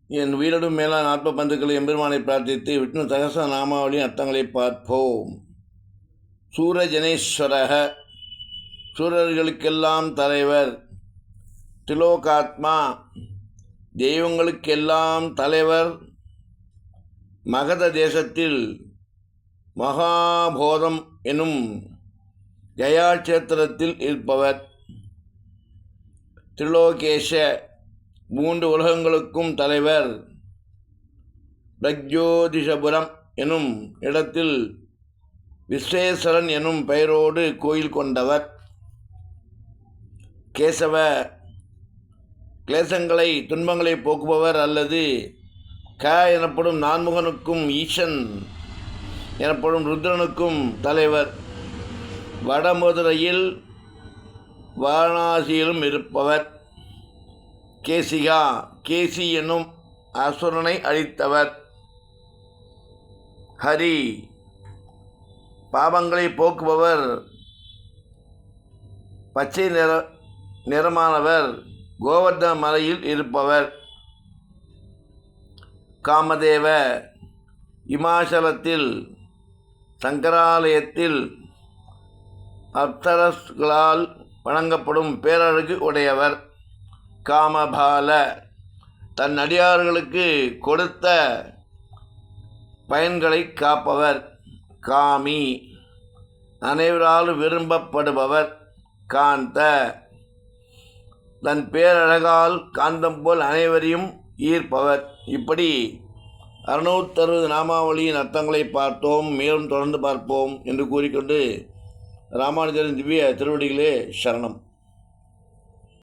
என் உயிரிடும் மேலான ஆத்ம பந்துக்களை எம்பெருமானை பிரார்த்தித்து விஷ்ணு சகச நாமாவளியின் அர்த்தங்களை பார்ப்போம். சூரஜனேஸ்வரக, சூரர்களுக்கெல்லாம் தலைவர். திலோகாத்மா, தெய்வங்களுக்கெல்லாம் தலைவர். மகத தேசத்தில் மகாபோதம் எனும் கயாட்சேத்திரத்தில் இருப்பவர். திரிலோகேஷ, மூன்று உலகங்களுக்கும் தலைவர். பிரக்ஜோதிஷபுரம் எனும் இடத்தில் விஸ்வேஸ்வரன் எனும் பெயரோடு கோயில் கொண்டவர். கேசவ, கிளேசங்களை துன்பங்களை போக்குபவர் அல்லது க எனப்படும் நான்முகனுக்கும் ஈசன் எனப்படும் ருத்ரனுக்கும் தலைவர். வடமதுரையில் வாரணாசியிலும் இருப்பவர். கேசிகா, கேசி என்னும் அசுரனை அழித்தவர். ஹரி, பாவங்களை போக்குபவர். பச்சை நிறமானவர். கோவர்தன மலையில் இருப்பவர். காமதேவ, இமாச்சலத்தில் சங்கராலயத்தில் அப்சரஸ்களால் வணங்கப்படும் பேரழகு உடையவர். காமபால, தன் அடியார்களுக்கு கொடுத்த பயன்களை காப்பவர். காமி, அனைவரால் விரும்பப்படுபவர். காந்த, தன் பேரழகால் காந்தம் போல் அனைவரையும் ஈர்ப்பவர். இப்படி 660 நாமாவளியின் அர்த்தங்களை பார்த்தோம். மேலும் தொடர்ந்து பார்ப்போம் என்று கூறிக்கொண்டு ராமானுஜரின் திவ்ய திருவடிகளே சரணம்.